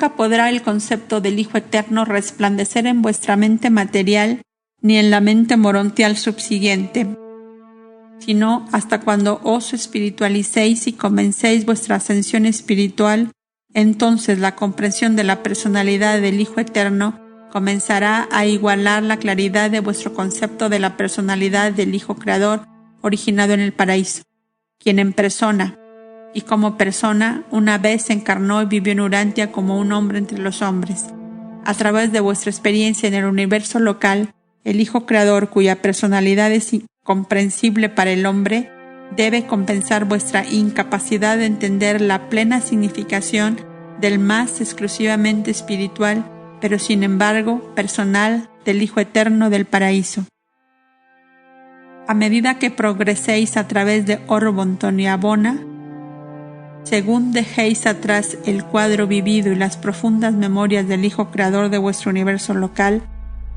nunca podrá el concepto del Hijo Eterno resplandecer en vuestra mente material ni en la mente morontial subsiguiente, sino hasta cuando os espiritualicéis y comencéis vuestra ascensión espiritual. Entonces la comprensión de la personalidad del Hijo Eterno comenzará a igualar la claridad de vuestro concepto de la personalidad del Hijo Creador originado en el paraíso, quien en persona y como persona una vez se encarnó y vivió en Urantia como un hombre entre los hombres. A través de vuestra experiencia en el universo local, el Hijo Creador, cuya personalidad es incomprensible para el hombre, debe compensar vuestra incapacidad de entender la plena significación del más exclusivamente espiritual, pero sin embargo personal, del Hijo Eterno del paraíso. A medida que progreséis a través de Orbonton y Abona, según dejéis atrás el cuadro vivido y las profundas memorias del Hijo Creador de vuestro universo local,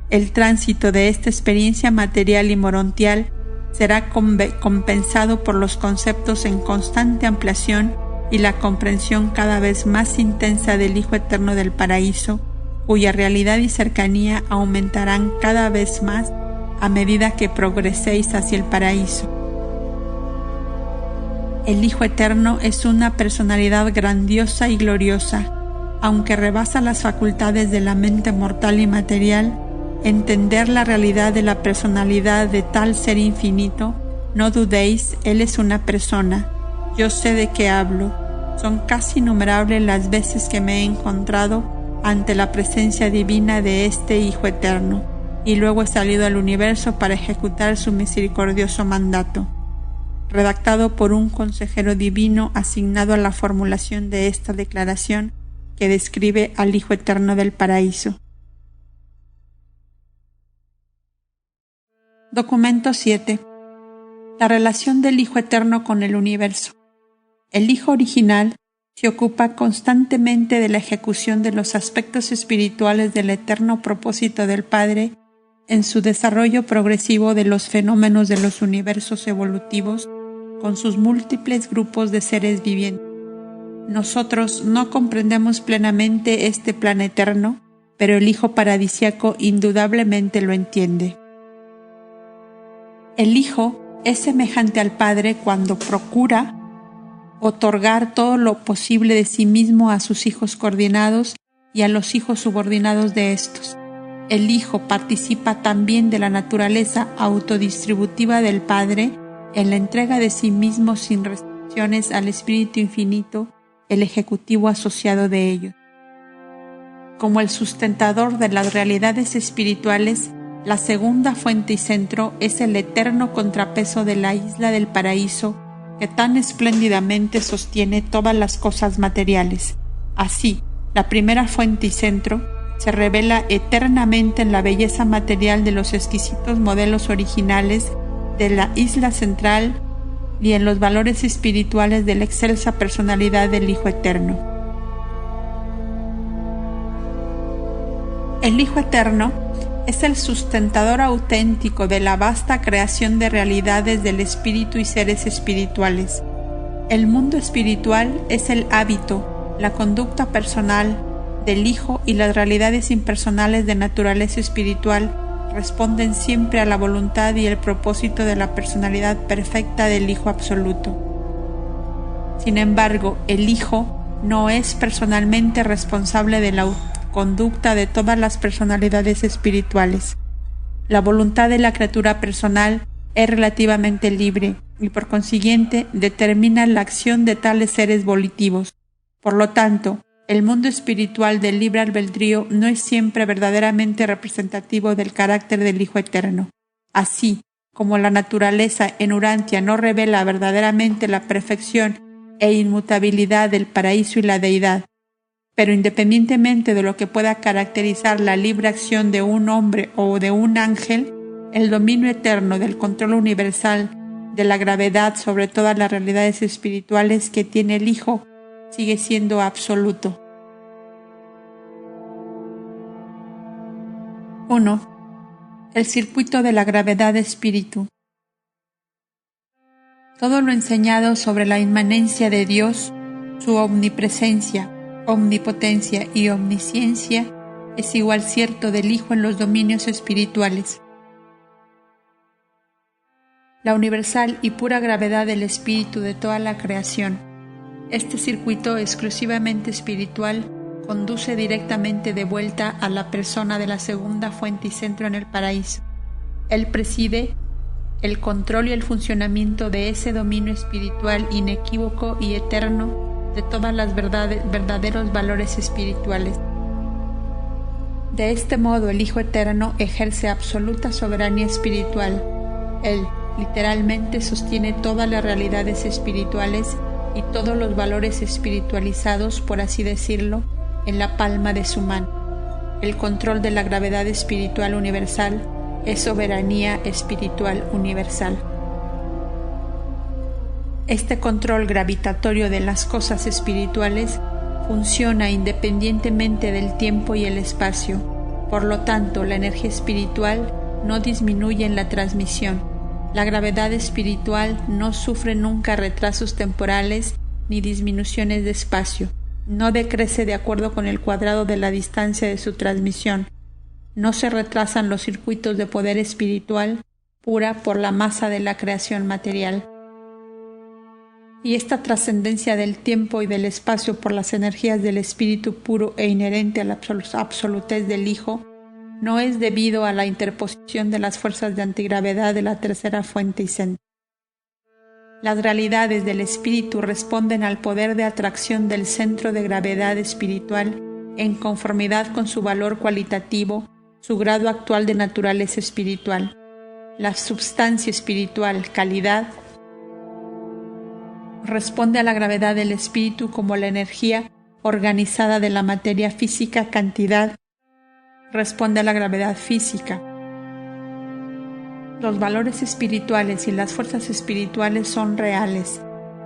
el tránsito de esta experiencia material y morontial será compensado por los conceptos en constante ampliación y la comprensión cada vez más intensa del Hijo Eterno del paraíso, cuya realidad y cercanía aumentarán cada vez más a medida que progreséis hacia el paraíso. El Hijo Eterno es una personalidad grandiosa y gloriosa. Aunque rebasa las facultades de la mente mortal y material, entender la realidad de la personalidad de tal ser infinito, no dudéis, Él es una persona. Yo sé de qué hablo. Son casi innumerables las veces que me he encontrado ante la presencia divina de este Hijo Eterno, y luego he salido al universo para ejecutar su misericordioso mandato. Redactado por un consejero divino asignado a la formulación de esta declaración que describe al Hijo Eterno del paraíso. Documento 7. La relación del Hijo Eterno con el universo. El Hijo original se ocupa constantemente de la ejecución de los aspectos espirituales del eterno propósito del Padre en su desarrollo progresivo de los fenómenos de los universos evolutivos con sus múltiples grupos de seres vivientes. Nosotros no comprendemos plenamente este plan eterno, pero el Hijo paradisíaco indudablemente lo entiende. El Hijo es semejante al Padre cuando procura otorgar todo lo posible de sí mismo a sus hijos coordinados y a los hijos subordinados de estos. El Hijo participa también de la naturaleza autodistributiva del Padre en la entrega de sí mismo sin restricciones al Espíritu Infinito, el ejecutivo asociado de ellos. Como el sustentador de las realidades espirituales, la segunda fuente y centro es el eterno contrapeso de la isla del paraíso que tan espléndidamente sostiene todas las cosas materiales. Así, la primera fuente y centro se revela eternamente en la belleza material de los exquisitos modelos originales de la isla central y en los valores espirituales de la excelsa personalidad del Hijo Eterno. El Hijo Eterno es el sustentador auténtico de la vasta creación de realidades del espíritu y seres espirituales. El mundo espiritual es el hábito, la conducta personal del Hijo, y las realidades impersonales de naturaleza espiritual responden siempre a la voluntad y el propósito de la personalidad perfecta del Hijo absoluto. Sin embargo, el Hijo no es personalmente responsable de la conducta de todas las personalidades espirituales. La voluntad de la criatura personal es relativamente libre y por consiguiente determina la acción de tales seres volitivos. Por lo tanto, el mundo espiritual del libre albedrío no es siempre verdaderamente representativo del carácter del Hijo Eterno. Así como la naturaleza en Urantia no revela verdaderamente la perfección e inmutabilidad del paraíso y la deidad, pero independientemente de lo que pueda caracterizar la libre acción de un hombre o de un ángel, el dominio eterno del control universal de la gravedad sobre todas las realidades espirituales que tiene el Hijo sigue siendo absoluto. 1. El circuito de la gravedad de espíritu. Todo lo enseñado sobre la inmanencia de Dios, su omnipresencia, omnipotencia y omnisciencia es igual cierto del Hijo en los dominios espirituales. La universal y pura gravedad del espíritu de toda la creación. Este circuito exclusivamente espiritual conduce directamente de vuelta a la persona de la segunda fuente y centro en el paraíso. Él preside el control y el funcionamiento de ese dominio espiritual inequívoco y eterno de todas las verdaderos valores espirituales. De este modo, el Hijo Eterno ejerce absoluta soberanía espiritual. Él, literalmente, sostiene todas las realidades espirituales y todos los valores espiritualizados, por así decirlo, en la palma de su mano. El control de la gravedad espiritual universal es soberanía espiritual universal. Este control gravitatorio de las cosas espirituales funciona independientemente del tiempo y el espacio. Por lo tanto, la energía espiritual no disminuye en la transmisión. La gravedad espiritual no sufre nunca retrasos temporales ni disminuciones de espacio. No decrece de acuerdo con el cuadrado de la distancia de su transmisión. No se retrasan los circuitos de poder espiritual pura por la masa de la creación material. Y esta trascendencia del tiempo y del espacio por las energías del espíritu puro e inherente a la absolutez del Hijo no es debido a la interposición de las fuerzas de antigravedad de la tercera fuente y centro. Las realidades del espíritu responden al poder de atracción del centro de gravedad espiritual en conformidad con su valor cualitativo, su grado actual de naturaleza espiritual. La substancia espiritual, calidad, responde a la gravedad del espíritu como la energía organizada de la materia física, cantidad, responde a la gravedad física. Los valores espirituales y las fuerzas espirituales son reales.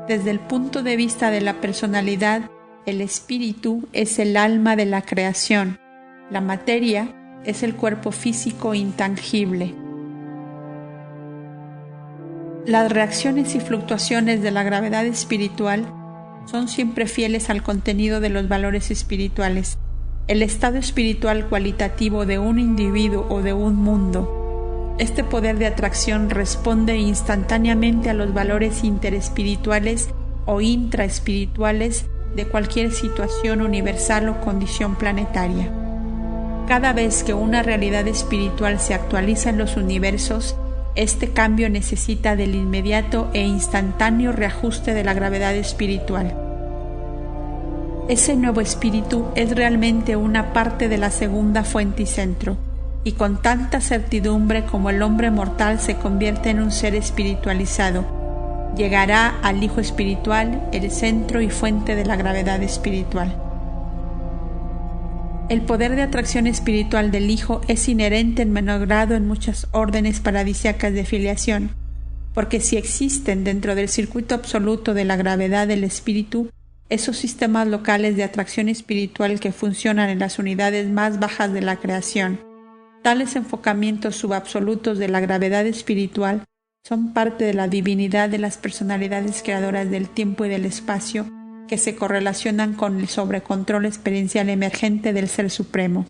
Desde el punto de vista de la personalidad, el espíritu es el alma de la creación. La materia es el cuerpo físico intangible. Las reacciones y fluctuaciones de la gravedad espiritual son siempre fieles al contenido de los valores espirituales. El estado espiritual cualitativo de un individuo o de un mundo. Este poder de atracción responde instantáneamente a los valores interespirituales o intraespirituales de cualquier situación universal o condición planetaria. Cada vez que una realidad espiritual se actualiza en los universos, este cambio necesita del inmediato e instantáneo reajuste de la gravedad espiritual. Ese nuevo espíritu es realmente una parte de la segunda fuente y centro, y con tanta certidumbre como el hombre mortal se convierte en un ser espiritualizado, llegará al Hijo espiritual, el centro y fuente de la gravedad espiritual. El poder de atracción espiritual del Hijo es inherente en menor grado en muchas órdenes paradisíacas de filiación, porque si existen dentro del circuito absoluto de la gravedad del espíritu, esos sistemas locales de atracción espiritual que funcionan en las unidades más bajas de la creación, tales enfocamientos subabsolutos de la gravedad espiritual son parte de la divinidad de las personalidades creadoras del tiempo y del espacio que se correlacionan con el sobrecontrol experiencial emergente del Ser Supremo.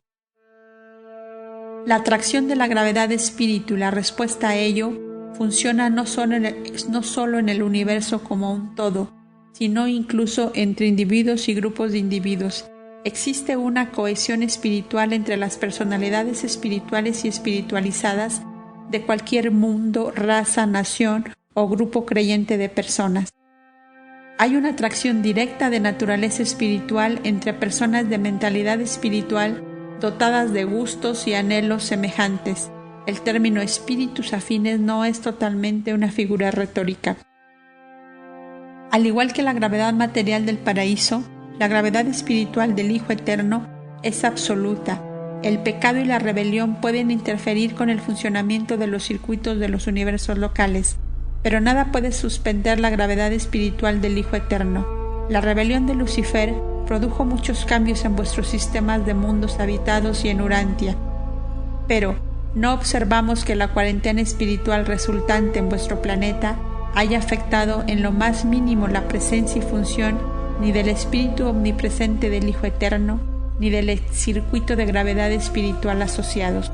La atracción de la gravedad espíritu y la respuesta a ello funciona no solo en el universo como un todo, sino incluso entre individuos y grupos de individuos. Existe una cohesión espiritual entre las personalidades espirituales y espiritualizadas de cualquier mundo, raza, nación o grupo creyente de personas. Hay una atracción directa de naturaleza espiritual entre personas de mentalidad espiritual dotadas de gustos y anhelos semejantes. El término espíritus afines no es totalmente una figura retórica. Al igual que la gravedad material del paraíso, la gravedad espiritual del Hijo Eterno es absoluta. El pecado y la rebelión pueden interferir con el funcionamiento de los circuitos de los universos locales, pero nada puede suspender la gravedad espiritual del Hijo Eterno. La rebelión de Lucifer produjo muchos cambios en vuestros sistemas de mundos habitados y en Urantia, pero no observamos que la cuarentena espiritual resultante en vuestro planeta haya afectado en lo más mínimo la presencia y función ni del espíritu omnipresente del Hijo Eterno, ni del circuito de gravedad espiritual asociados.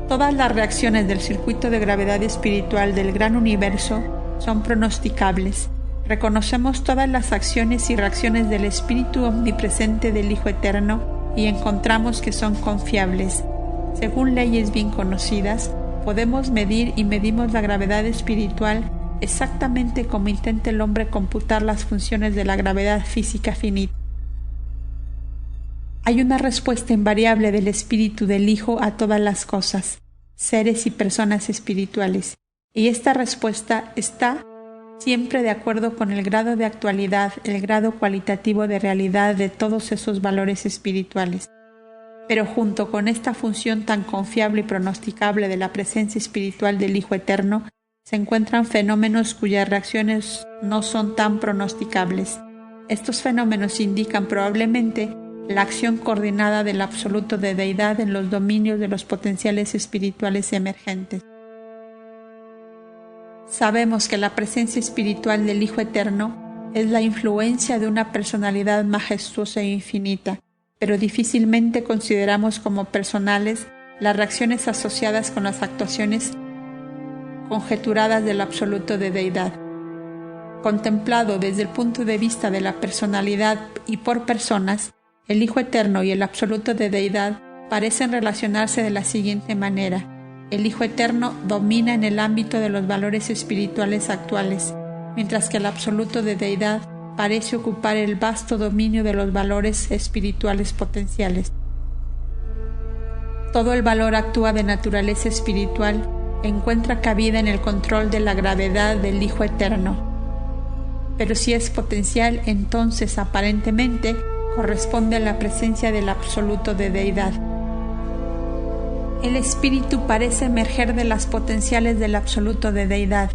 Todas las reacciones del circuito de gravedad espiritual del gran universo son pronosticables. Reconocemos todas las acciones y reacciones del espíritu omnipresente del Hijo Eterno y encontramos que son confiables. Según leyes bien conocidas, podemos medir y medimos la gravedad espiritual exactamente como intenta el hombre computar las funciones de la gravedad física finita. Hay una respuesta invariable del espíritu del Hijo a todas las cosas, seres y personas espirituales, y esta respuesta está siempre de acuerdo con el grado de actualidad, el grado cualitativo de realidad de todos esos valores espirituales. Pero junto con esta función tan confiable y pronosticable de la presencia espiritual del Hijo Eterno, se encuentran fenómenos cuyas reacciones no son tan pronosticables. Estos fenómenos indican probablemente la acción coordinada del absoluto de deidad en los dominios de los potenciales espirituales emergentes. Sabemos que la presencia espiritual del Hijo Eterno es la influencia de una personalidad majestuosa e infinita, pero difícilmente consideramos como personales las reacciones asociadas con las actuaciones conjeturadas del absoluto de deidad. Contemplado desde el punto de vista de la personalidad y por personas, el Hijo Eterno y el absoluto de deidad parecen relacionarse de la siguiente manera. El Hijo Eterno domina en el ámbito de los valores espirituales actuales, mientras que el absoluto de deidad parece ocupar el vasto dominio de los valores espirituales potenciales. Todo el valor actúa de naturaleza espiritual, encuentra cabida en el control de la gravedad del Hijo Eterno. Pero si es potencial, entonces aparentemente corresponde a la presencia del absoluto de deidad. El espíritu parece emerger de las potenciales del absoluto de deidad,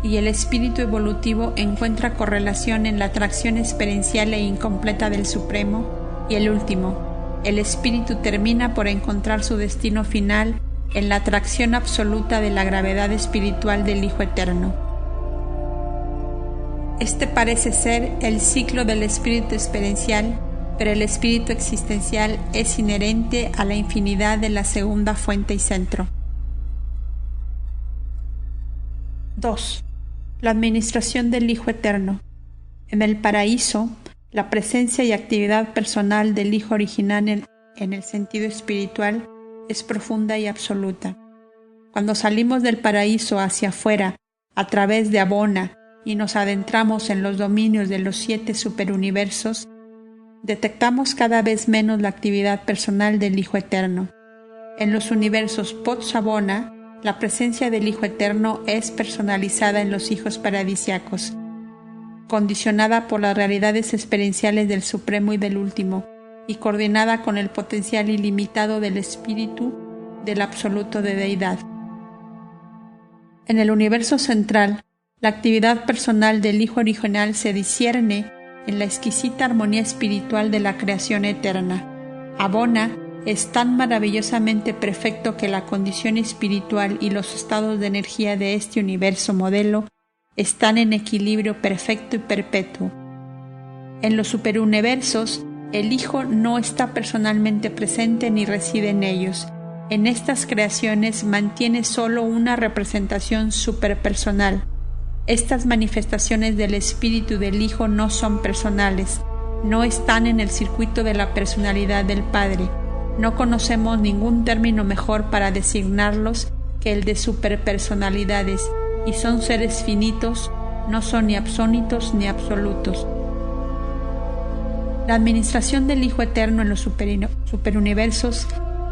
y el espíritu evolutivo encuentra correlación en la atracción experiencial e incompleta del Supremo, y el último, el espíritu termina por encontrar su destino final en la atracción absoluta de la gravedad espiritual del Hijo Eterno. Este parece ser el ciclo del espíritu experiencial, pero el espíritu existencial es inherente a la infinidad de la segunda fuente y centro. 2. La administración del Hijo Eterno. En el paraíso, la presencia y actividad personal del Hijo original en el sentido espiritual es profunda y absoluta. Cuando salimos del paraíso hacia afuera, a través de Abona, y nos adentramos en los dominios de los 7 superuniversos, detectamos cada vez menos la actividad personal del Hijo Eterno. En los universos post-Abona, la presencia del Hijo Eterno es personalizada en los hijos paradisiacos, condicionada por las realidades experienciales del Supremo y del Último, y coordinada con el potencial ilimitado del Espíritu del Absoluto de Deidad. En el universo central, la actividad personal del Hijo original se discierne en la exquisita armonía espiritual de la creación eterna. Abona es tan maravillosamente perfecto que la condición espiritual y los estados de energía de este universo modelo están en equilibrio perfecto y perpetuo. En los superuniversos, el Hijo no está personalmente presente ni reside en ellos. En estas creaciones mantiene solo una representación superpersonal. Estas manifestaciones del Espíritu del Hijo no son personales, no están en el circuito de la personalidad del Padre. No conocemos ningún término mejor para designarlos que el de superpersonalidades, y son seres finitos, no son ni absónitos ni absolutos. La administración del Hijo Eterno en los superuniversos,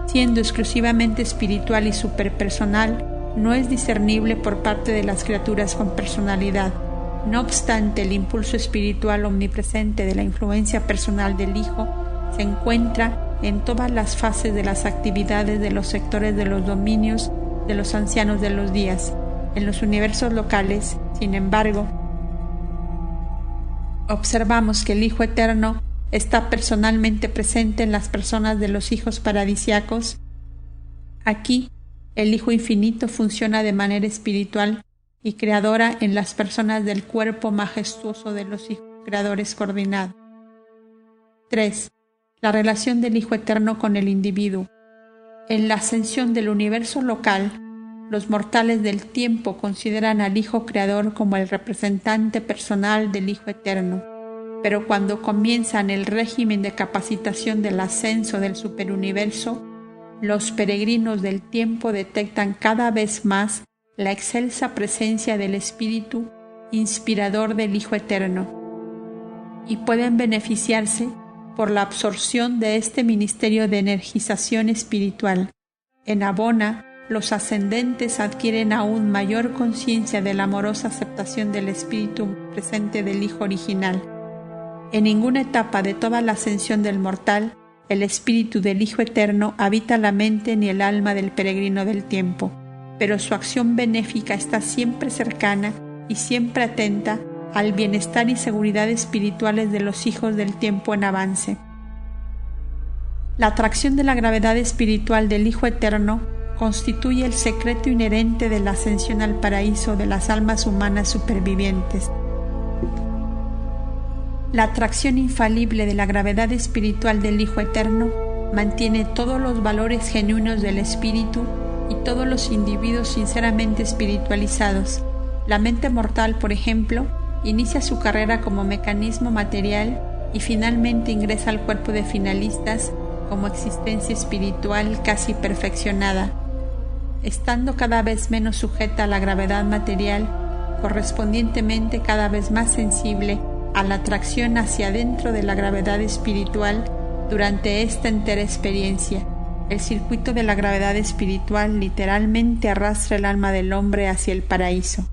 siendo exclusivamente espiritual y superpersonal, no es discernible por parte de las criaturas con personalidad. No obstante, el impulso espiritual omnipresente de la influencia personal del Hijo se encuentra en todas las fases de las actividades de los sectores de los dominios de los ancianos de los días. En los universos locales, sin embargo, observamos que el Hijo Eterno está personalmente presente en las personas de los hijos paradisiacos. Aquí, el Hijo Infinito funciona de manera espiritual y creadora en las personas del cuerpo majestuoso de los hijos Creador es coordinado. 3. La relación del Hijo Eterno con el individuo. En la ascensión del universo local, los mortales del tiempo consideran al Hijo Creador como el representante personal del Hijo Eterno, pero cuando comienzan el régimen de capacitación del ascenso del superuniverso, los peregrinos del tiempo detectan cada vez más la excelsa presencia del Espíritu inspirador del Hijo Eterno y pueden beneficiarse por la absorción de este ministerio de energización espiritual. En Abona, los ascendentes adquieren aún mayor conciencia de la amorosa aceptación del Espíritu presente del Hijo original. En ninguna etapa de toda la ascensión del mortal, el Espíritu del Hijo Eterno habita la mente ni el alma del peregrino del tiempo, pero su acción benéfica está siempre cercana y siempre atenta al bienestar y seguridad espirituales de los hijos del tiempo en avance. La atracción de la gravedad espiritual del Hijo Eterno constituye el secreto inherente de la ascensión al paraíso de las almas humanas supervivientes. La atracción infalible de la gravedad espiritual del Hijo Eterno mantiene todos los valores genuinos del espíritu y todos los individuos sinceramente espiritualizados. La mente mortal, por ejemplo, inicia su carrera como mecanismo material y finalmente ingresa al cuerpo de finalistas como existencia espiritual casi perfeccionada. Estando cada vez menos sujeta a la gravedad material, correspondientemente cada vez más sensible a la atracción hacia adentro de la gravedad espiritual durante esta entera experiencia. El circuito de la gravedad espiritual literalmente arrastra el alma del hombre hacia el paraíso.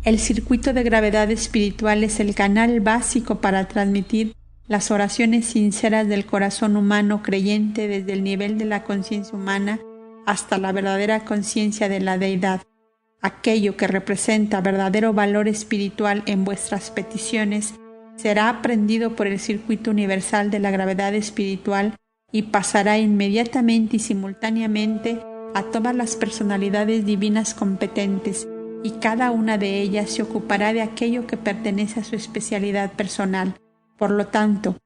El circuito de gravedad espiritual es el canal básico para transmitir las oraciones sinceras del corazón humano creyente desde el nivel de la conciencia humana hasta la verdadera conciencia de la deidad. Aquello que representa verdadero valor espiritual en vuestras peticiones será aprendido por el circuito universal de la gravedad espiritual y pasará inmediatamente y simultáneamente a todas las personalidades divinas competentes, y cada una de ellas se ocupará de aquello que pertenece a su especialidad personal. Por lo tanto,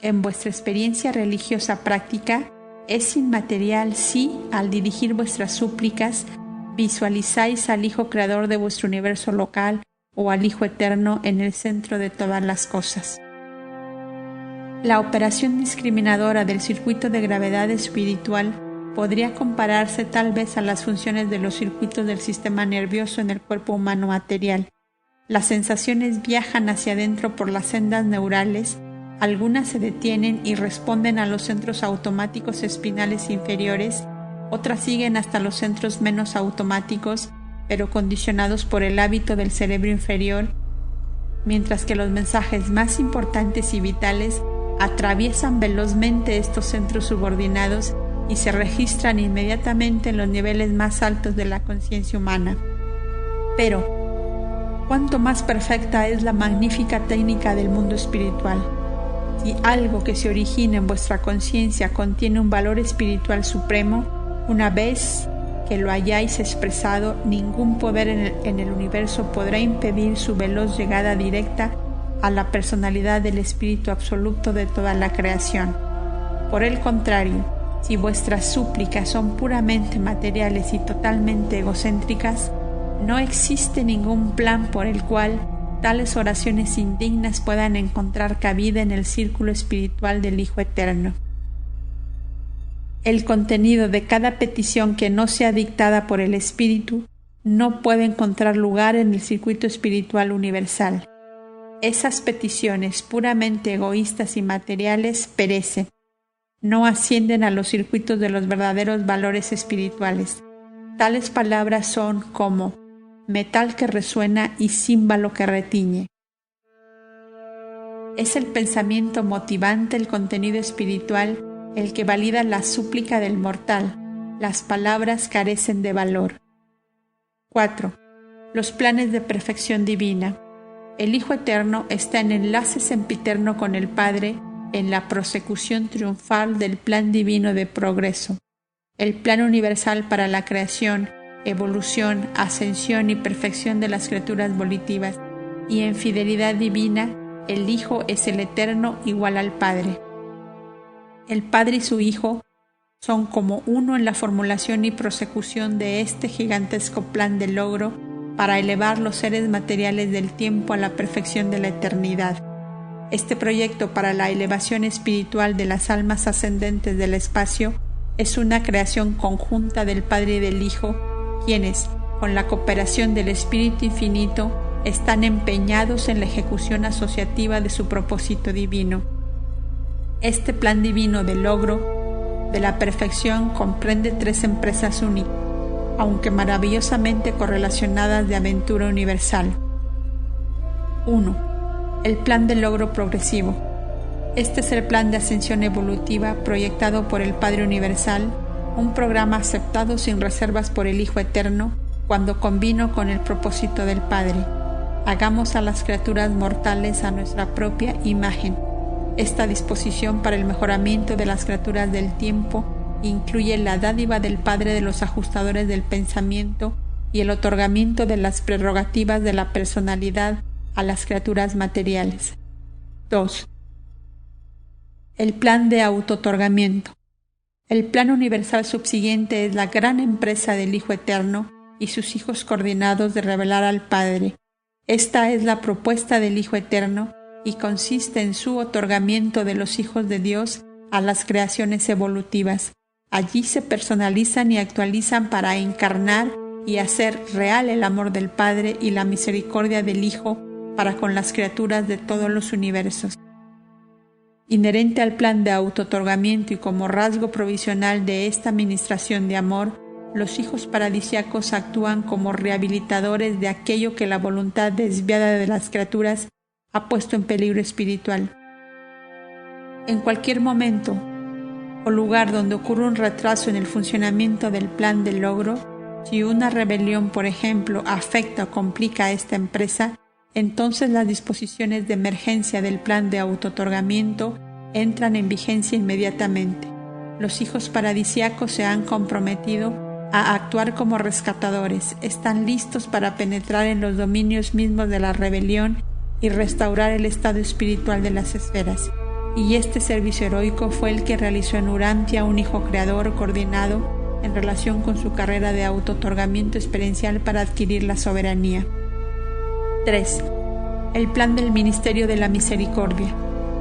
en vuestra experiencia religiosa práctica, es inmaterial si, al dirigir vuestras súplicas, visualizáis al Hijo Creador de vuestro universo local o al Hijo Eterno en el centro de todas las cosas. La operación discriminadora del circuito de gravedad espiritual podría compararse tal vez a las funciones de los circuitos del sistema nervioso en el cuerpo humano material. Las sensaciones viajan hacia adentro por las sendas neurales, algunas se detienen y responden a los centros automáticos espinales inferiores, otras siguen hasta los centros menos automáticos, pero condicionados por el hábito del cerebro inferior, mientras que los mensajes más importantes y vitales atraviesan velozmente estos centros subordinados y se registran inmediatamente en los niveles más altos de la conciencia humana. Pero, ¿cuánto más perfecta es la magnífica técnica del mundo espiritual? Si algo que se origina en vuestra conciencia contiene un valor espiritual supremo, una vez que lo hayáis expresado, ningún poder en el universo podrá impedir su veloz llegada directa a la personalidad del Espíritu absoluto de toda la creación. Por el contrario, si vuestras súplicas son puramente materiales y totalmente egocéntricas, no existe ningún plan por el cual tales oraciones indignas puedan encontrar cabida en el círculo espiritual del Hijo Eterno. El contenido de cada petición que no sea dictada por el Espíritu no puede encontrar lugar en el circuito espiritual universal. Esas peticiones puramente egoístas y materiales perecen. No ascienden a los circuitos de los verdaderos valores espirituales. Tales palabras son como metal que resuena y címbalo que retiñe. Es el pensamiento motivante, el contenido espiritual, el que valida la súplica del mortal. Las palabras carecen de valor. 4. Los planes de perfección divina. El Hijo Eterno está en enlace sempiterno con el Padre en la prosecución triunfal del plan divino de progreso. El plan universal para la creación, evolución, ascensión y perfección de las criaturas volitivas y en fidelidad divina, el Hijo es el Eterno igual al Padre. El Padre y su Hijo son como uno en la formulación y prosecución de este gigantesco plan de logro para elevar los seres materiales del tiempo a la perfección de la eternidad. Este proyecto para la elevación espiritual de las almas ascendentes del espacio es una creación conjunta del Padre y del Hijo, quienes, con la cooperación del Espíritu Infinito, están empeñados en la ejecución asociativa de su propósito divino. Este plan divino de logro de la perfección comprende 3 empresas únicas, aunque maravillosamente correlacionadas de aventura universal. 1. El plan de logro progresivo. Este es el plan de ascensión evolutiva proyectado por el Padre Universal, un programa aceptado sin reservas por el Hijo Eterno cuando convino con el propósito del Padre. Hagamos a las criaturas mortales a nuestra propia imagen. Esta disposición para el mejoramiento de las criaturas del tiempo incluye la dádiva del Padre de los ajustadores del pensamiento y el otorgamiento de las prerrogativas de la personalidad a las criaturas materiales. 2. El plan de auto-otorgamiento. El plan universal subsiguiente es la gran empresa del Hijo Eterno y sus hijos coordinados de revelar al Padre. Esta es la propuesta del Hijo Eterno y consiste en su otorgamiento de los hijos de Dios a las creaciones evolutivas. Allí se personalizan y actualizan para encarnar y hacer real el amor del Padre y la misericordia del Hijo para con las criaturas de todos los universos. Inherente al plan de auto-otorgamiento y como rasgo provisional de esta administración de amor, los hijos paradisíacos actúan como rehabilitadores de aquello que la voluntad desviada de las criaturas ha puesto en peligro espiritual. En cualquier momento o lugar donde ocurre un retraso en el funcionamiento del plan de logro, si una rebelión, por ejemplo, afecta o complica a esta empresa, entonces las disposiciones de emergencia del plan de auto-otorgamiento entran en vigencia inmediatamente. Los hijos paradisíacos se han comprometido a actuar como rescatadores, están listos para penetrar en los dominios mismos de la rebelión y restaurar el estado espiritual de las esferas. Y este servicio heroico fue el que realizó en Urantia un hijo creador coordinado en relación con su carrera de auto-otorgamiento experiencial para adquirir la soberanía. 3. El plan del Ministerio de la Misericordia.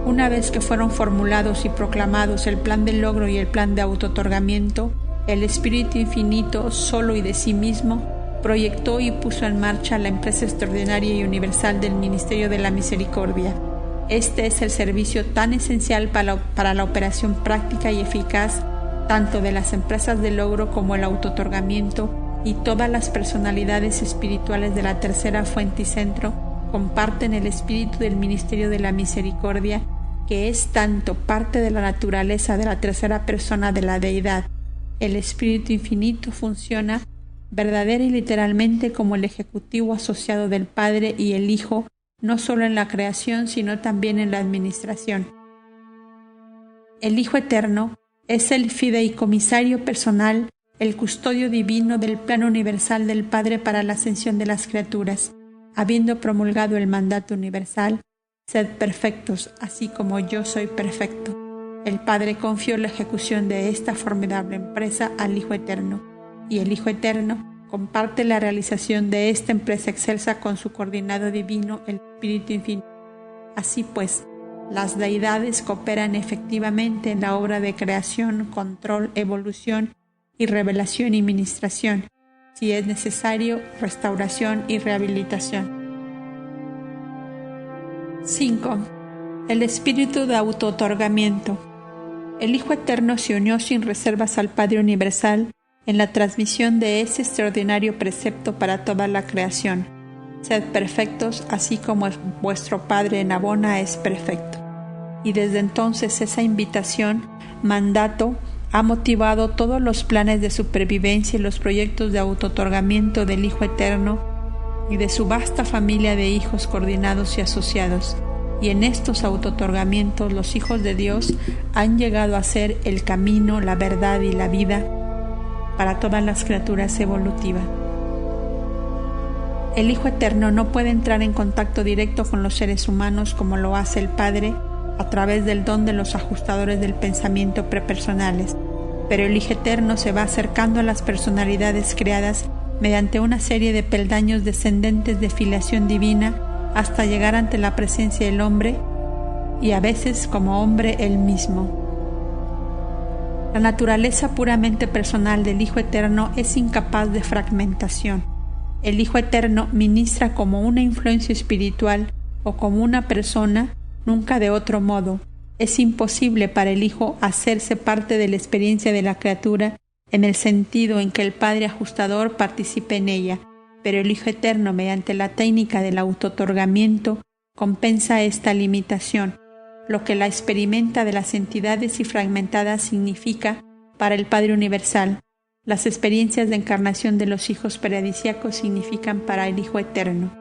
Una vez que fueron formulados y proclamados el plan del logro y el plan de auto-otorgamiento, el Espíritu Infinito, solo y de sí mismo, proyectó y puso en marcha la empresa extraordinaria y universal del Ministerio de la Misericordia. Este es el servicio tan esencial para la operación práctica y eficaz tanto de las empresas de logro como el auto-otorgamiento, y todas las personalidades espirituales de la tercera fuente y centro comparten el espíritu del Ministerio de la Misericordia, que es tanto parte de la naturaleza de la tercera persona de la Deidad. El Espíritu Infinito funciona verdadera y literalmente como el ejecutivo asociado del Padre y el Hijo, no solo en la creación, sino también en la administración. El Hijo Eterno es el fideicomisario personal, el custodio divino del plan universal del Padre para la ascensión de las criaturas. Habiendo promulgado el mandato universal, sed perfectos, así como yo soy perfecto. El Padre confió la ejecución de esta formidable empresa al Hijo Eterno, y el Hijo Eterno comparte la realización de esta empresa excelsa con su coordinado divino, el Espíritu Infinito. Así pues, las deidades cooperan efectivamente en la obra de creación, control, evolución y revelación y ministración, si es necesario, restauración y rehabilitación. 5. El espíritu de auto-otorgamiento. El Hijo Eterno se unió sin reservas al Padre Universal en la transmisión de ese extraordinario precepto para toda la creación. Sed perfectos, así como vuestro Padre en Abona es perfecto. Y desde entonces esa invitación, mandato, ha motivado todos los planes de supervivencia y los proyectos de auto-otorgamiento del Hijo Eterno y de su vasta familia de hijos coordinados y asociados. Y en estos auto-otorgamientos los hijos de Dios han llegado a ser el camino, la verdad y la vida para todas las criaturas evolutivas. El Hijo Eterno no puede entrar en contacto directo con los seres humanos como lo hace el Padre a través del don de los ajustadores del pensamiento prepersonales, pero el Hijo Eterno se va acercando a las personalidades creadas mediante una serie de peldaños descendentes de filiación divina hasta llegar ante la presencia del hombre y a veces como hombre él mismo. La naturaleza puramente personal del Hijo Eterno es incapaz de fragmentación. El Hijo Eterno ministra como una influencia espiritual o como una persona, nunca de otro modo. Es imposible para el Hijo hacerse parte de la experiencia de la criatura en el sentido en que el Padre ajustador participe en ella, pero el Hijo Eterno, mediante la técnica del autootorgamiento, compensa esta limitación. Lo que la experimenta de las entidades y fragmentadas significa, para el Padre Universal, las experiencias de encarnación de los hijos paradisíacos significan para el Hijo Eterno.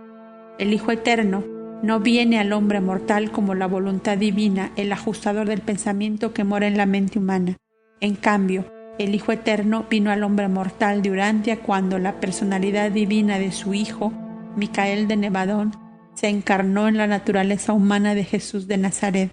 El Hijo Eterno no viene al hombre mortal como la voluntad divina, el ajustador del pensamiento que mora en la mente humana. En cambio, el Hijo Eterno vino al hombre mortal de Urantia cuando la personalidad divina de su Hijo, Micael de Nevadón, se encarnó en la naturaleza humana de Jesús de Nazaret.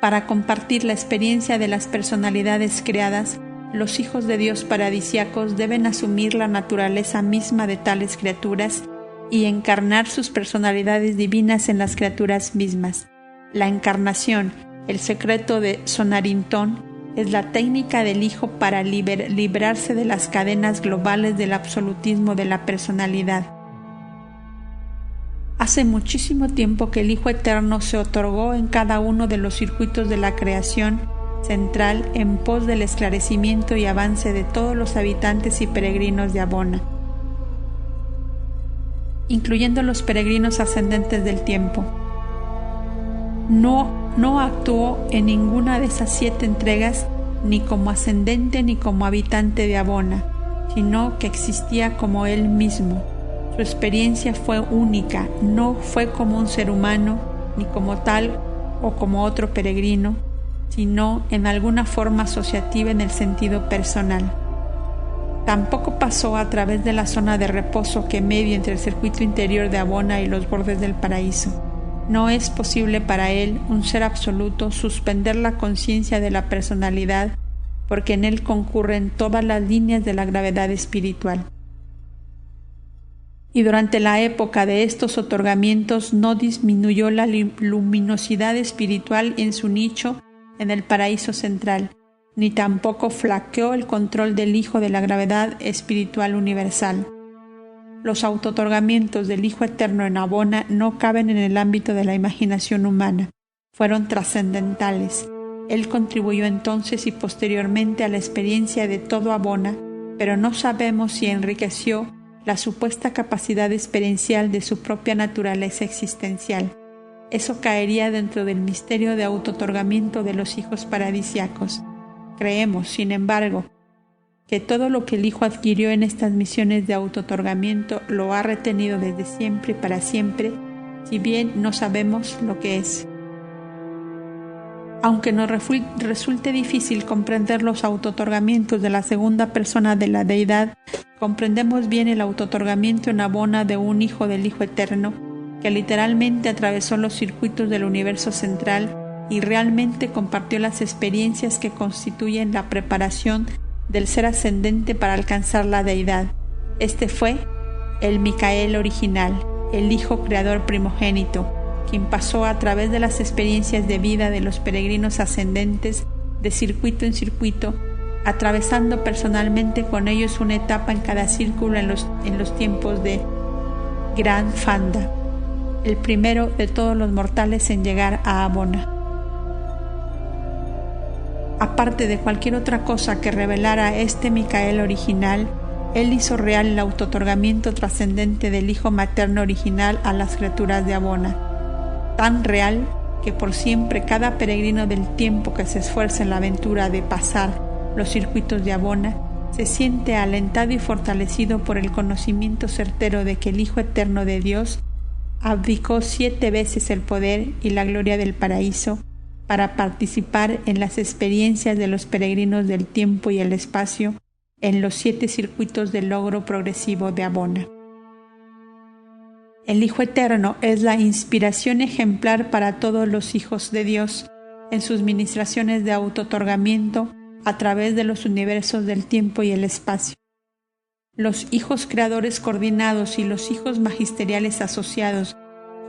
Para compartir la experiencia de las personalidades creadas, los hijos de Dios paradisíacos deben asumir la naturaleza misma de tales criaturas y encarnar sus personalidades divinas en las criaturas mismas. La encarnación, el secreto de Sonarintón, es la técnica del Hijo para librarse de las cadenas globales del absolutismo de la personalidad. Hace muchísimo tiempo que el Hijo Eterno se otorgó en cada uno de los circuitos de la creación central en pos del esclarecimiento y avance de todos los habitantes y peregrinos de Abona, incluyendo los peregrinos ascendentes del tiempo. No actuó en ninguna de esas 7 entregas ni como ascendente ni como habitante de Abona, sino que existía como él mismo. Su experiencia fue única, no fue como un ser humano, ni como tal o como otro peregrino, sino en alguna forma asociativa en el sentido personal. Tampoco pasó a través de la zona de reposo que media entre el circuito interior de Abona y los bordes del paraíso. No es posible para él, un ser absoluto, suspender la conciencia de la personalidad, porque en él concurren todas las líneas de la gravedad espiritual. Y durante la época de estos otorgamientos no disminuyó la luminosidad espiritual en su nicho en el paraíso central, ni tampoco flaqueó el control del Hijo de la gravedad espiritual universal. Los autootorgamientos del Hijo Eterno en Abona no caben en el ámbito de la imaginación humana, fueron trascendentales. Él contribuyó entonces y posteriormente a la experiencia de todo Abona, pero no sabemos si enriqueció la supuesta capacidad experiencial de su propia naturaleza existencial. Eso caería dentro del misterio de autootorgamiento de los hijos paradisíacos. Creemos, sin embargo, que todo lo que el Hijo adquirió en estas misiones de autootorgamiento lo ha retenido desde siempre y para siempre, si bien no sabemos lo que es. Aunque nos resulte difícil comprender los autootorgamientos de la segunda persona de la deidad, comprendemos bien el autootorgamiento en Abona de un Hijo del Hijo Eterno, que literalmente atravesó los circuitos del universo central y realmente compartió las experiencias que constituyen la preparación del ser ascendente para alcanzar la deidad. Este fue el Micael original, el Hijo Creador primogénito, quien pasó a través de las experiencias de vida de los peregrinos ascendentes de circuito en circuito, atravesando personalmente con ellos una etapa en cada círculo en los tiempos de Gran Fanda, el primero de todos los mortales en llegar a Abona. Aparte de cualquier otra cosa que revelara este Micael original, él hizo real el autootorgamiento trascendente del Hijo materno original a las criaturas de Abona, tan real que por siempre cada peregrino del tiempo que se esfuerza en la aventura de pasar los circuitos de Abona se siente alentado y fortalecido por el conocimiento certero de que el Hijo Eterno de Dios abdicó 7 veces el poder y la gloria del paraíso para participar en las experiencias de los peregrinos del tiempo y el espacio en los 7 circuitos del logro progresivo de Abona. El Hijo Eterno es la inspiración ejemplar para todos los hijos de Dios en sus ministraciones de auto-otorgamiento a través de los universos del tiempo y el espacio. Los hijos creadores coordinados y los hijos magisteriales asociados,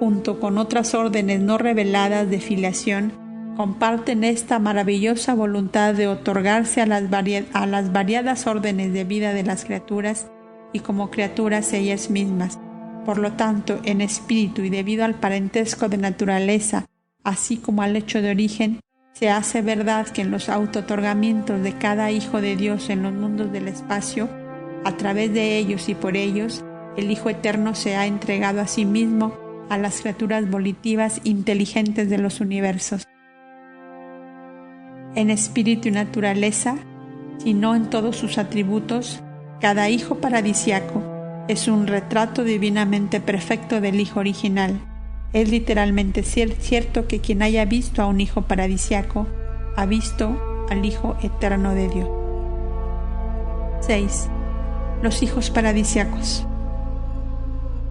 junto con otras órdenes no reveladas de filiación, comparten esta maravillosa voluntad de otorgarse a las variadas órdenes de vida de las criaturas y como criaturas ellas mismas. Por lo tanto, en espíritu y debido al parentesco de naturaleza, así como al hecho de origen, se hace verdad que en los auto-otorgamientos de cada hijo de Dios en los mundos del espacio, a través de ellos y por ellos, el Hijo Eterno se ha entregado a sí mismo a las criaturas volitivas inteligentes de los universos. En espíritu y naturaleza, si no en todos sus atributos, cada hijo paradisiaco es un retrato divinamente perfecto del Hijo original. Es literalmente cierto que quien haya visto a un hijo paradisiaco ha visto al Hijo Eterno de Dios. 6. Los hijos paradisiacos.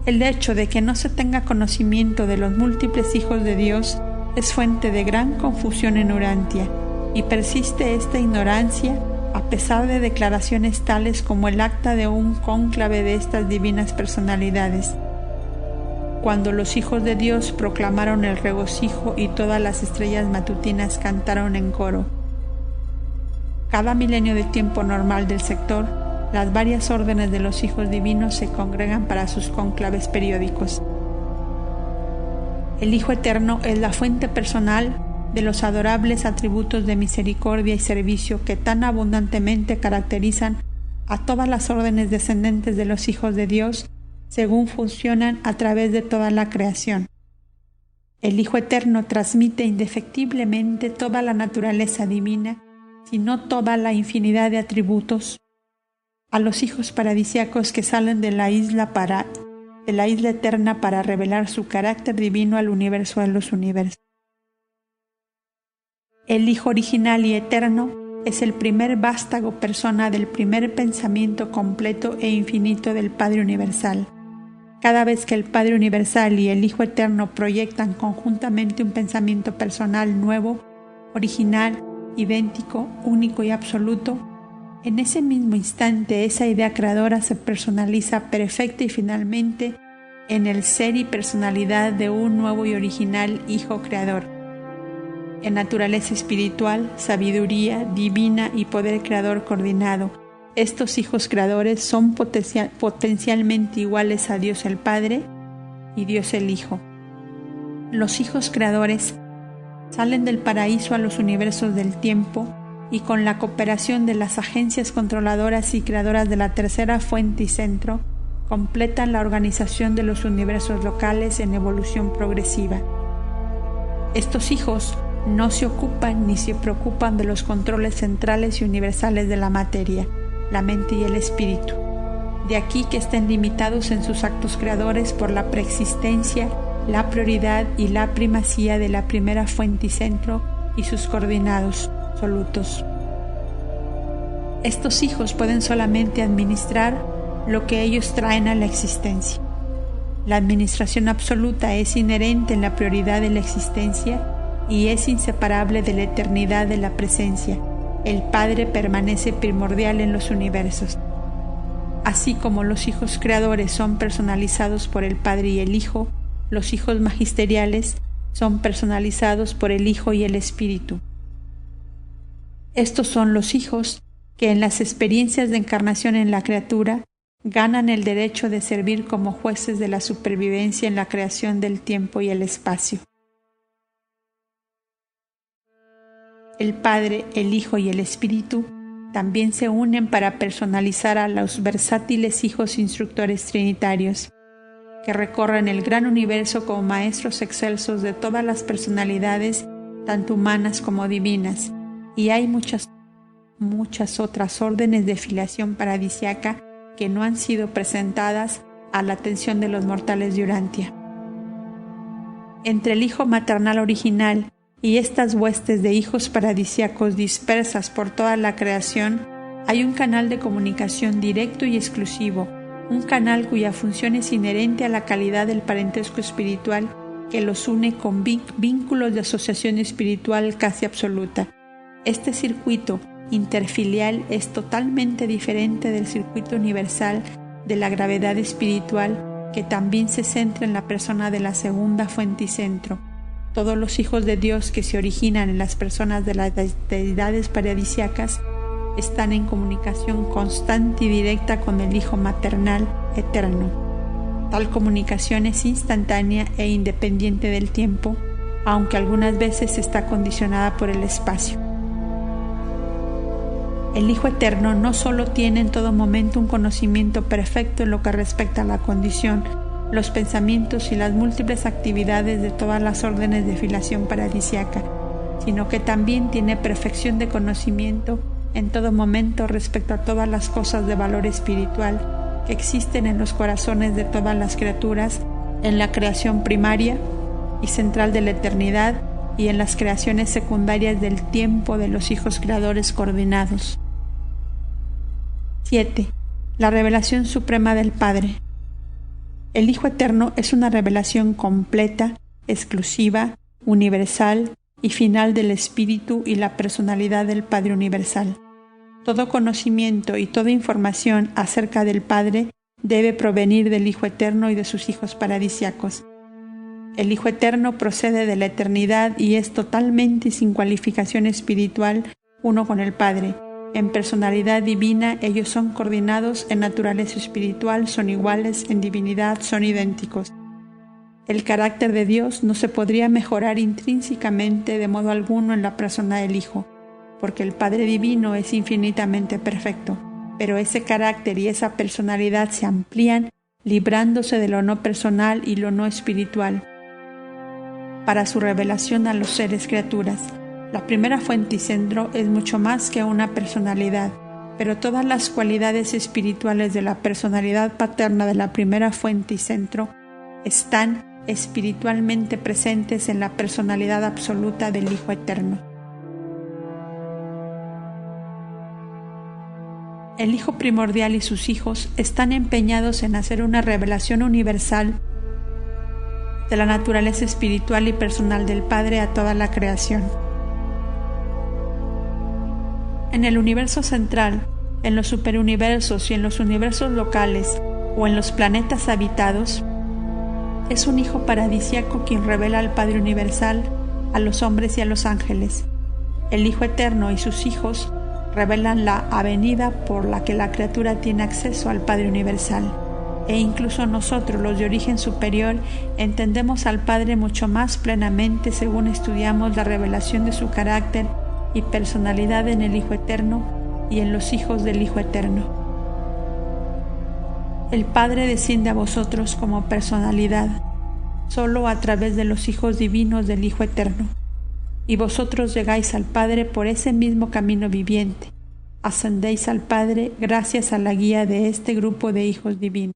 El hecho de que no se tenga conocimiento de los múltiples hijos de Dios es fuente de gran confusión en Urantia, y persiste esta ignorancia a pesar de declaraciones tales como el acta de un cónclave de estas divinas personalidades. Cuando los hijos de Dios proclamaron el regocijo y todas las estrellas matutinas cantaron en coro. Cada milenio de tiempo normal del sector, las varias órdenes de los hijos divinos se congregan para sus cónclaves periódicos. El Hijo Eterno es la fuente personal de los adorables atributos de misericordia y servicio que tan abundantemente caracterizan a todas las órdenes descendentes de los hijos de Dios, según funcionan a través de toda la creación. El Hijo Eterno transmite indefectiblemente toda la naturaleza divina, sino toda la infinidad de atributos, a los hijos paradisíacos que salen de la isla eterna para revelar su carácter divino al universo de los universos. El Hijo original y eterno es el primer vástago persona del primer pensamiento completo e infinito del Padre Universal. Cada vez que el Padre Universal y el Hijo Eterno proyectan conjuntamente un pensamiento personal nuevo, original, idéntico, único y absoluto, en ese mismo instante esa idea creadora se personaliza perfecta y finalmente en el ser y personalidad de un nuevo y original Hijo Creador. En naturaleza espiritual, sabiduría divina y poder creador coordinado, estos hijos creadores son potencialmente iguales a Dios el Padre y Dios el Hijo. Los hijos creadores salen del paraíso a los universos del tiempo y con la cooperación de las agencias controladoras y creadoras de la tercera fuente y centro, completan la organización de los universos locales en evolución progresiva. Estos hijos no se ocupan ni se preocupan de los controles centrales y universales de la materia, la mente y el espíritu. De aquí que estén limitados en sus actos creadores por la preexistencia, la prioridad y la primacía de la primera fuente y centro y sus coordinados absolutos. Estos hijos pueden solamente administrar lo que ellos traen a la existencia. La administración absoluta es inherente en la prioridad de la existencia y es inseparable de la eternidad de la presencia. El Padre permanece primordial en los universos. Así como los hijos creadores son personalizados por el Padre y el Hijo, los hijos magisteriales son personalizados por el Hijo y el Espíritu. Estos son los hijos que en las experiencias de encarnación en la criatura ganan el derecho de servir como jueces de la supervivencia en la creación del tiempo y el espacio. El Padre, el Hijo y el Espíritu también se unen para personalizar a los versátiles hijos instructores trinitarios, que recorren el gran universo como maestros excelsos de todas las personalidades, tanto humanas como divinas, y hay muchas otras órdenes de filiación paradisiaca que no han sido presentadas a la atención de los mortales de Urantia. Entre el Hijo maternal original y estas huestes de hijos paradisiacos dispersas por toda la creación, hay un canal de comunicación directo y exclusivo, un canal cuya función es inherente a la calidad del parentesco espiritual que los une con vínculos de asociación espiritual casi absoluta. Este circuito interfilial es totalmente diferente del circuito universal de la gravedad espiritual que también se centra en la persona de la segunda fuente y centro. Todos los hijos de Dios que se originan en las personas de las deidades paradisíacas están en comunicación constante y directa con el Hijo maternal eterno. Tal comunicación es instantánea e independiente del tiempo, aunque algunas veces está condicionada por el espacio. El Hijo Eterno no solo tiene en todo momento un conocimiento perfecto en lo que respecta a la condición, los pensamientos y las múltiples actividades de todas las órdenes de filiación paradisíaca, sino que también tiene perfección de conocimiento en todo momento respecto a todas las cosas de valor espiritual que existen en los corazones de todas las criaturas, en la creación primaria y central de la eternidad y en las creaciones secundarias del tiempo de los hijos creadores coordinados. 7. La revelación suprema del Padre. El Hijo Eterno es una revelación completa, exclusiva, universal y final del Espíritu y la personalidad del Padre Universal. Todo conocimiento y toda información acerca del Padre debe provenir del Hijo Eterno y de sus hijos paradisíacos. El Hijo Eterno procede de la eternidad y es totalmente y sin cualificación espiritual uno con el Padre. En personalidad divina ellos son coordinados, en naturaleza espiritual son iguales, en divinidad son idénticos. El carácter de Dios no se podría mejorar intrínsecamente de modo alguno en la persona del Hijo, porque el Padre Divino es infinitamente perfecto, pero ese carácter y esa personalidad se amplían librándose de lo no personal y lo no espiritual para su revelación a los seres criaturas. La primera fuente y centro es mucho más que una personalidad, pero todas las cualidades espirituales de la personalidad paterna de la primera fuente y centro están espiritualmente presentes en la personalidad absoluta del Hijo Eterno. El Hijo primordial y sus hijos están empeñados en hacer una revelación universal de la naturaleza espiritual y personal del Padre a toda la creación. En el universo central, en los superuniversos y en los universos locales o en los planetas habitados, es un Hijo paradisíaco quien revela al Padre Universal a los hombres y a los ángeles. El Hijo Eterno y sus hijos revelan la avenida por la que la criatura tiene acceso al Padre Universal, e incluso nosotros, los de origen superior, entendemos al Padre mucho más plenamente según estudiamos la revelación de su carácter y personalidad en el Hijo Eterno y en los hijos del Hijo Eterno. El Padre desciende a vosotros como personalidad, solo a través de los hijos divinos del Hijo Eterno. Y vosotros llegáis al Padre por ese mismo camino viviente. Ascendéis al Padre gracias a la guía de este grupo de hijos divinos.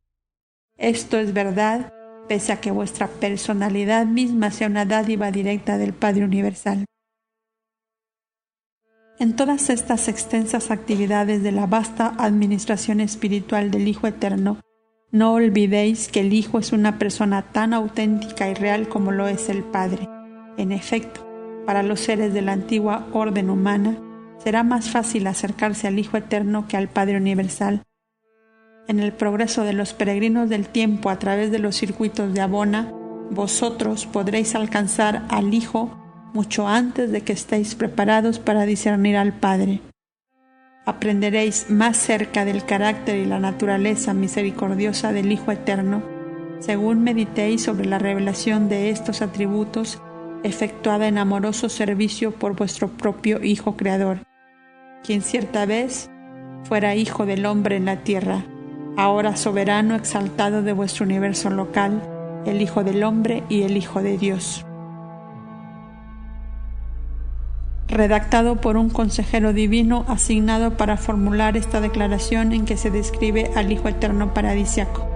Esto es verdad, pese a que vuestra personalidad misma sea una dádiva directa del Padre Universal. En todas estas extensas actividades de la vasta administración espiritual del Hijo Eterno, no olvidéis que el Hijo es una persona tan auténtica y real como lo es el Padre. En efecto, para los seres de la antigua orden humana, será más fácil acercarse al Hijo Eterno que al Padre Universal. En el progreso de los peregrinos del tiempo a través de los circuitos de Abona, vosotros podréis alcanzar al Hijo mucho antes de que estéis preparados para discernir al Padre. Aprenderéis más cerca del carácter y la naturaleza misericordiosa del Hijo Eterno, según meditéis sobre la revelación de estos atributos efectuada en amoroso servicio por vuestro propio Hijo Creador, quien cierta vez fuera Hijo del hombre en la tierra, ahora soberano exaltado de vuestro universo local, el Hijo del hombre y el Hijo de Dios. Redactado por un consejero divino asignado para formular esta declaración en que se describe al Hijo Eterno paradisíaco.